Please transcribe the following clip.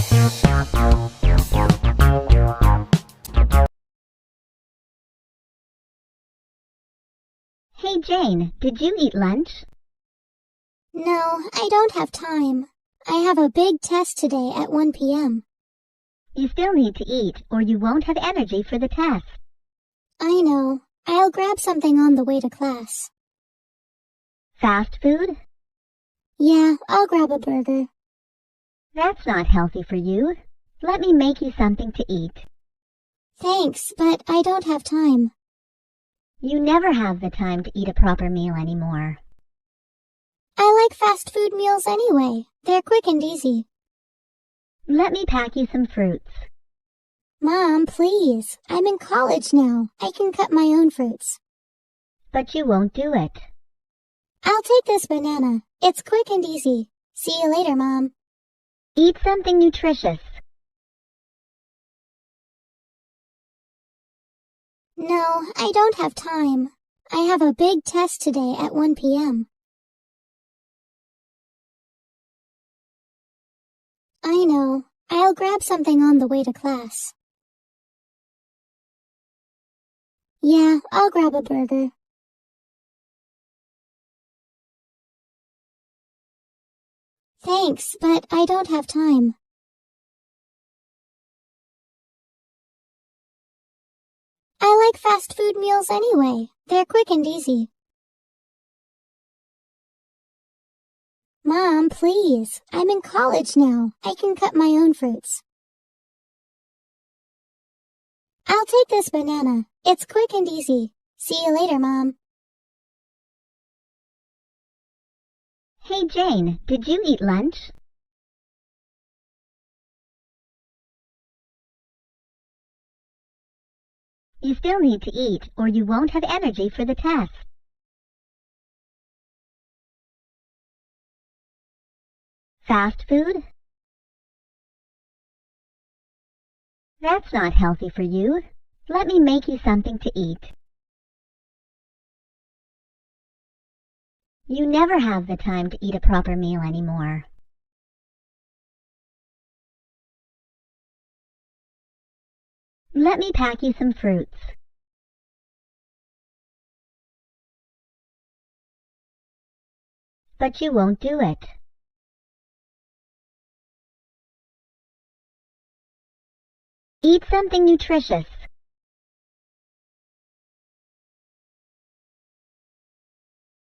Hey Jane, did you eat lunch? No, I don't have time. I have a big test today at 1 p.m. You still need to eat, or you won't have energy for the test. I know. I'll grab something on the way to class. Fast food? Yeah, I'll grab a burger. That's not healthy for you. Let me make you something to eat. Thanks, but I don't have time. You never have the time to eat a proper meal anymore. I like fast food meals anyway. They're quick and easy. Let me pack you some fruits. Mom, please. I'm in college now. I can cut my own fruits. But you won't do it. I'll take this banana. It's quick and easy. See you later, Mom. Eat something nutritious. No, I don't have time. I have a big test today at 1 p.m. I know. I'll grab something on the way to class. Yeah, I'll grab a burger. Thanks, but I don't have time. I like fast food meals anyway. They're quick and easy. Mom, please. I'm in college now. I can cut my own fruits. I'll take this banana. It's quick and easy. See you later, Mom. Hey Jane, did you eat lunch? You still need to eat, or you won't have energy for the test. Fast food? That's not healthy for you. Let me make you something to eat. You never have the time to eat a proper meal anymore. Let me pack you some fruits. But you won't do it. Eat something nutritious.